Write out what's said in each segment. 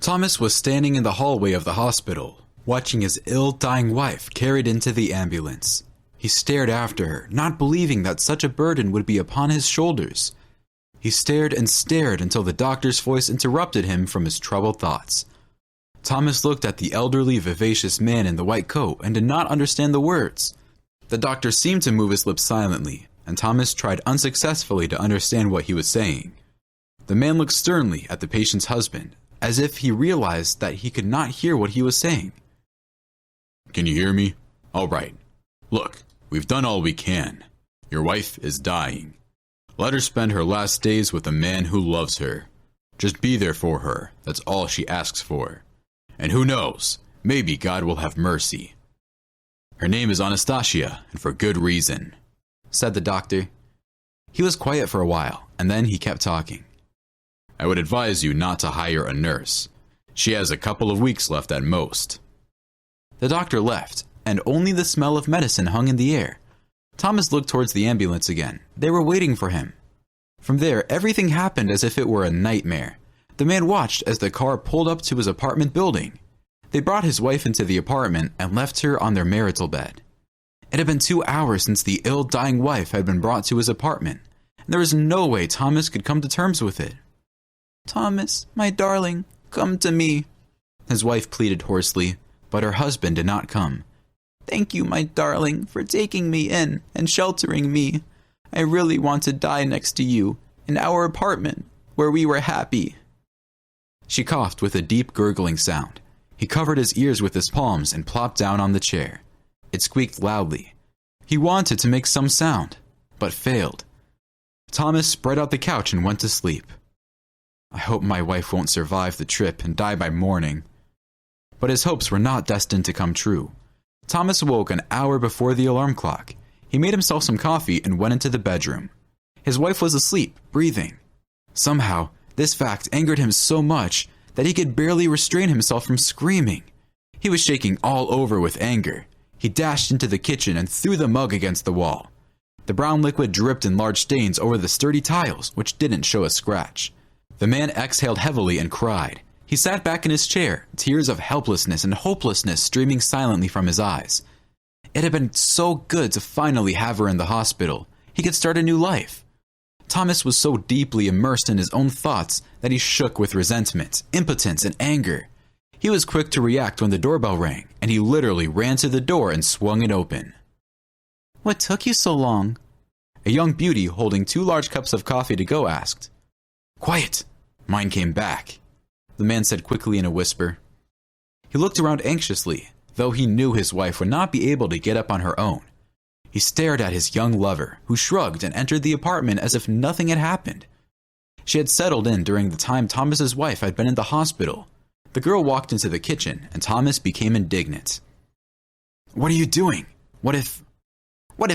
Thomas was standing in the hallway of the hospital, watching his ill-dying wife carried into the ambulance. He stared after her, not believing that such a burden would be upon his shoulders. He stared and stared until the doctor's voice interrupted him from his troubled thoughts. Thomas looked at the elderly, vivacious man in the white coat and did not understand the words. The doctor seemed to move his lips silently, and Thomas tried unsuccessfully to understand what he was saying. The man looked sternly at the patient's husband, as if he realized that he could not hear what he was saying. "Can you hear me? All right. Look, we've done all we can. Your wife is dying. Let her spend her last days with a man who loves her. Just be there for her, that's all she asks for. And who knows, maybe God will have mercy. Her name is Anastasia, and for good reason," said the doctor. He was quiet for a while, and then he kept talking. "I would advise you not to hire a nurse. She has a couple of weeks left at most." The doctor left, and only the smell of medicine hung in the air. Thomas looked towards the ambulance again. They were waiting for him. From there, everything happened as if it were a nightmare. The man watched as the car pulled up to his apartment building. They brought his wife into the apartment and left her on their marital bed. It had been 2 hours since the ill-dying wife had been brought to his apartment, and there was no way Thomas could come to terms with it. "Thomas, my darling, come to me," his wife pleaded hoarsely, but her husband did not come. "Thank you, my darling, for taking me in and sheltering me. I really want to die next to you, in our apartment, where we were happy." She coughed with a deep gurgling sound. He covered his ears with his palms and plopped down on the chair. It squeaked loudly. He wanted to make some sound, but failed. Thomas spread out the couch and went to sleep. "I hope my wife won't survive the trip and die by morning." But his hopes were not destined to come true. Thomas awoke an hour before the alarm clock. He made himself some coffee and went into the bedroom. His wife was asleep, breathing. Somehow, this fact angered him so much that he could barely restrain himself from screaming. He was shaking all over with anger. He dashed into the kitchen and threw the mug against the wall. The brown liquid dripped in large stains over the sturdy tiles, which didn't show a scratch. The man exhaled heavily and cried. He sat back in his chair, tears of helplessness and hopelessness streaming silently from his eyes. It had been so good to finally have her in the hospital. He could start a new life. Thomas was so deeply immersed in his own thoughts that he shook with resentment, impotence, and anger. He was quick to react when the doorbell rang, and he literally ran to the door and swung it open. "What took you so long?" A young beauty holding 2 large cups of coffee to go asked. "Quiet! Mine came back," the man said quickly in a whisper. He looked around anxiously, though he knew his wife would not be able to get up on her own. He stared at his young lover, who shrugged and entered the apartment as if nothing had happened. She had settled in during the time Thomas's wife had been in the hospital. The girl walked into the kitchen, and Thomas became indignant. "What are you doing? What if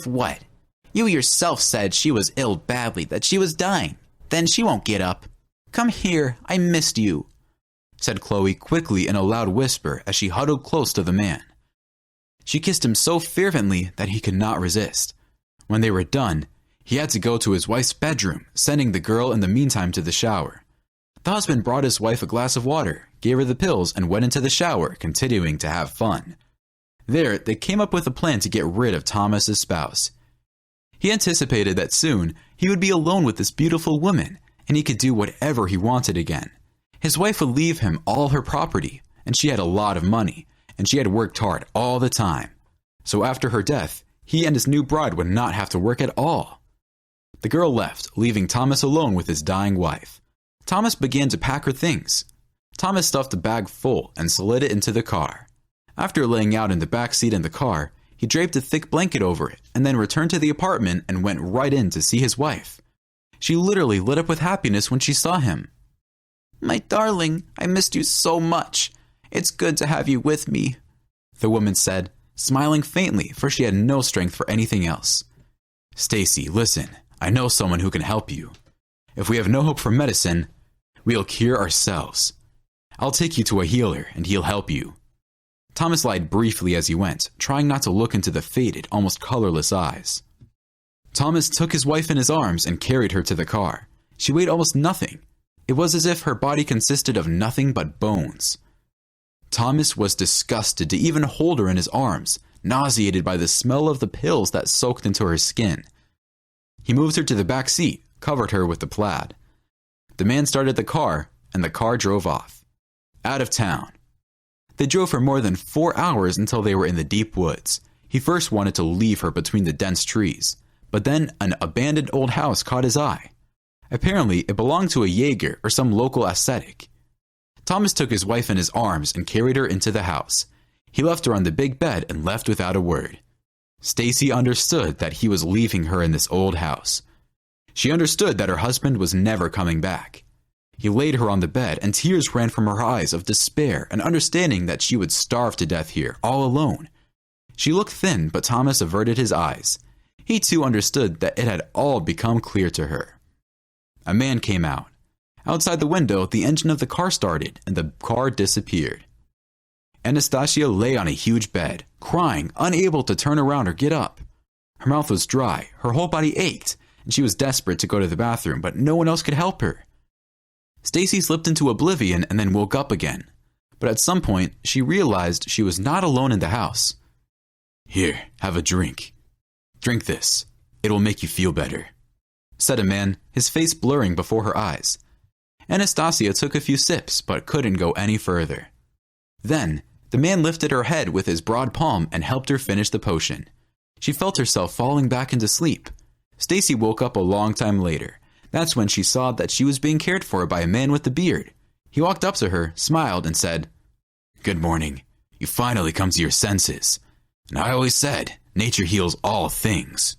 what? You yourself said she was ill badly, that she was dying. Then she won't get up. Come here, I missed you," said Chloe quickly in a loud whisper as she huddled close to the man. She kissed him so fervently that he could not resist. When they were done, he had to go to his wife's bedroom, sending the girl in the meantime to the shower. The husband brought his wife a glass of water, gave her the pills, and went into the shower, continuing to have fun. There, they came up with a plan to get rid of Thomas's spouse. He anticipated that soon he would be alone with this beautiful woman, and he could do whatever he wanted again. His wife would leave him all her property, and she had a lot of money, and she had worked hard all the time. So after her death, he and his new bride would not have to work at all. The girl left, leaving Thomas alone with his dying wife. Thomas began to pack her things. Thomas stuffed a bag full and slid it into the car. After laying out in the back seat in the car, he draped a thick blanket over it and then returned to the apartment and went right in to see his wife. She literally lit up with happiness when she saw him. "My darling, I missed you so much. It's good to have you with me," the woman said, smiling faintly, for she had no strength for anything else. "Stacy, listen, I know someone who can help you. If we have no hope for medicine, we'll cure ourselves. I'll take you to a healer and he'll help you." Thomas lied briefly as he went, trying not to look into the faded, almost colorless eyes. Thomas took his wife in his arms and carried her to the car. She weighed almost nothing. It was as if her body consisted of nothing but bones. Thomas was disgusted to even hold her in his arms, nauseated by the smell of the pills that soaked into her skin. He moved her to the back seat, covered her with the plaid. The man started the car, and the car drove off. Out of town. They drove for more than 4 hours until they were in the deep woods. He first wanted to leave her between the dense trees, but then an abandoned old house caught his eye. Apparently, it belonged to a Jaeger or some local ascetic. Thomas took his wife in his arms and carried her into the house. He left her on the big bed and left without a word. Stacy understood that he was leaving her in this old house. She understood that her husband was never coming back. He laid her on the bed, and tears ran from her eyes of despair and understanding that she would starve to death here, all alone. She looked thin, but Thomas averted his eyes. He too understood that it had all become clear to her. A man came out. Outside the window, the engine of the car started, and the car disappeared. Anastasia lay on a huge bed, crying, unable to turn around or get up. Her mouth was dry, her whole body ached, and she was desperate to go to the bathroom, but no one else could help her. Stacy slipped into oblivion and then woke up again. But at some point, she realized she was not alone in the house. "Here, have a drink. Drink this. It will make you feel better," said a man, his face blurring before her eyes. Anastasia took a few sips, but couldn't go any further. Then, the man lifted her head with his broad palm and helped her finish the potion. She felt herself falling back into sleep. Stacy woke up a long time later. That's when she saw that she was being cared for by a man with a beard. He walked up to her, smiled, and said, "Good morning. You finally come to your senses. And I always said, nature heals all things."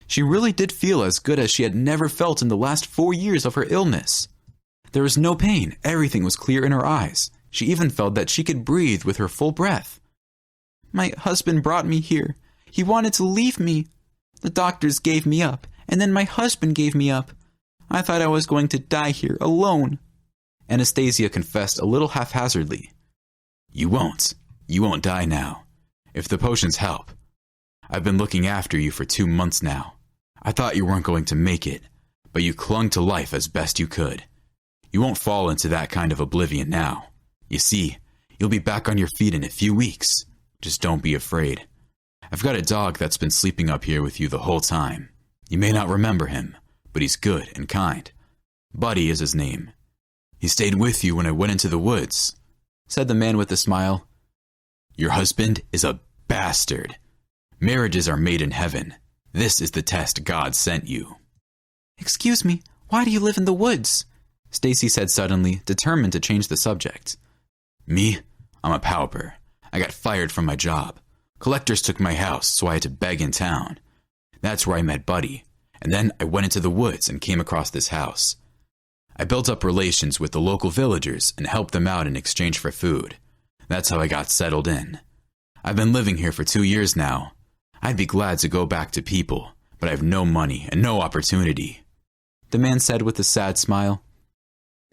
She really did feel as good as she had never felt in the last 4 years of her illness. There was no pain. Everything was clear in her eyes. She even felt that she could breathe with her full breath. "My husband brought me here. He wanted to leave me. The doctors gave me up, and then my husband gave me up. I thought I was going to die here, alone." Anastasia confessed a little haphazardly. You won't die now. If the potions help. I've been looking after you for 2 months now. I thought you weren't going to make it, but you clung to life as best you could. You won't fall into that kind of oblivion now. You see, you'll be back on your feet in a few weeks. Just don't be afraid. I've got a dog that's been sleeping up here with you the whole time. You may not remember him, but he's good and kind. Buddy is his name. He stayed with you when I went into the woods," said the man with a smile. "Your husband is a bastard. Marriages are made in heaven. This is the test God sent you." "Excuse me, why do you live in the woods?" Stacy said suddenly, determined to change the subject. "Me? I'm a pauper. I got fired from my job. Collectors took my house, so I had to beg in town. That's where I met Buddy, and then I went into the woods and came across this house. I built up relations with the local villagers and helped them out in exchange for food. That's how I got settled in. I've been living here for 2 years now. I'd be glad to go back to people, but I have no money and no opportunity," the man said with a sad smile.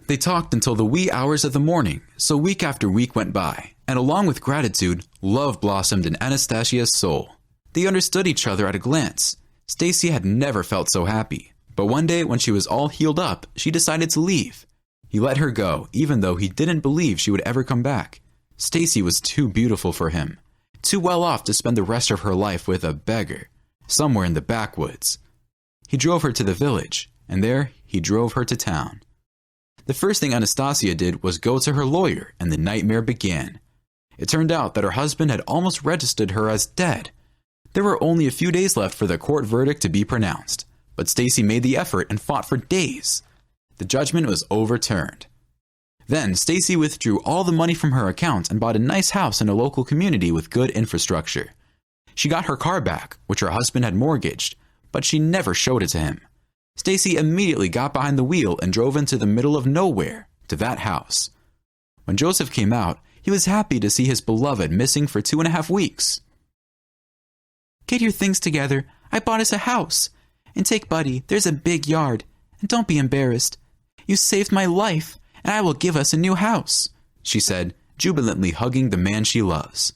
They talked until the wee hours of the morning, so week after week went by, and along with gratitude, love blossomed in Anastasia's soul. They understood each other at a glance. Stacy had never felt so happy, but one day when she was all healed up, she decided to leave. He let her go, even though he didn't believe she would ever come back. Stacy was too beautiful for him, too well off to spend the rest of her life with a beggar, somewhere in the backwoods. He drove her to the village, and there he drove her to town. The first thing Anastasia did was go to her lawyer, and the nightmare began. It turned out that her husband had almost registered her as dead. There were only a few days left for the court verdict to be pronounced, but Stacy made the effort and fought for days. The judgment was overturned. Then Stacy withdrew all the money from her account and bought a nice house in a local community with good infrastructure. She got her car back, which her husband had mortgaged, but she never showed it to him. Stacy immediately got behind the wheel and drove into the middle of nowhere, to that house. When Joseph came out, he was happy to see his beloved missing for 2.5 weeks. "Get your things together. I bought us a house. And take Buddy, there's a big yard. And don't be embarrassed. You saved my life, and I will give us a new house," she said, jubilantly hugging the man she loves.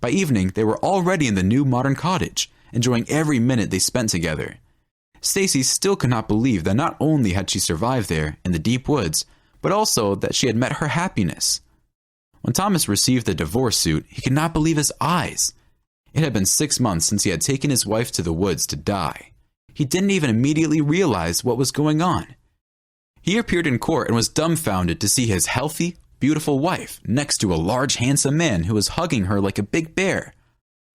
By evening, they were already in the new modern cottage, enjoying every minute they spent together. Stacy still could not believe that not only had she survived there, in the deep woods, but also that she had met her happiness. When Thomas received the divorce suit, he could not believe his eyes. It had been 6 months since he had taken his wife to the woods to die. He didn't even immediately realize what was going on. He appeared in court and was dumbfounded to see his healthy, beautiful wife next to a large, handsome man who was hugging her like a big bear.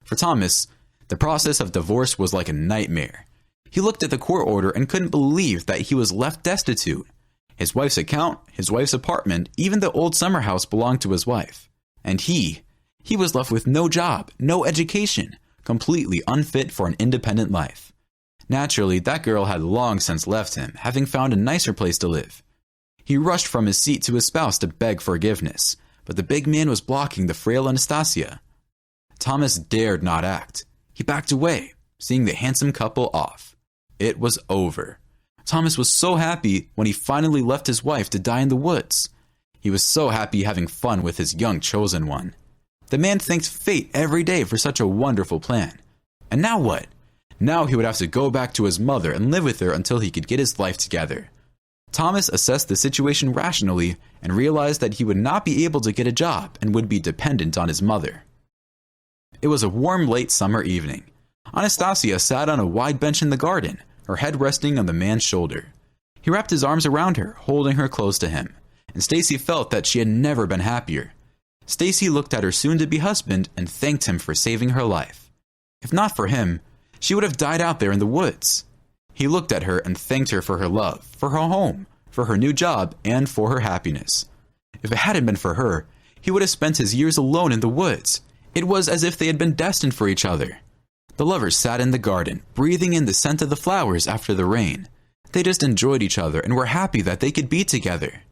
For Thomas, the process of divorce was like a nightmare. He looked at the court order and couldn't believe that he was left destitute. His wife's account, his wife's apartment, even the old summer house belonged to his wife. And he was left with no job, no education, completely unfit for an independent life. Naturally, that girl had long since left him, having found a nicer place to live. He rushed from his seat to his spouse to beg forgiveness, but the big man was blocking the frail Anastasia. Thomas dared not act. He backed away, seeing the handsome couple off. It was over. Thomas was so happy when he finally left his wife to die in the woods. He was so happy having fun with his young chosen one. The man thanked fate every day for such a wonderful plan. And now what? Now he would have to go back to his mother and live with her until he could get his life together. Thomas assessed the situation rationally and realized that he would not be able to get a job and would be dependent on his mother. It was a warm late summer evening. Anastasia sat on a wide bench in the garden, her head resting on the man's shoulder. He wrapped his arms around her, holding her close to him, and Stacy felt that she had never been happier. Stacy looked at her soon-to-be husband and thanked him for saving her life. If not for him, she would have died out there in the woods. He looked at her and thanked her for her love, for her home, for her new job, and for her happiness. If it hadn't been for her, he would have spent his years alone in the woods. It was as if they had been destined for each other. The lovers sat in the garden, breathing in the scent of the flowers after the rain. They just enjoyed each other and were happy that they could be together.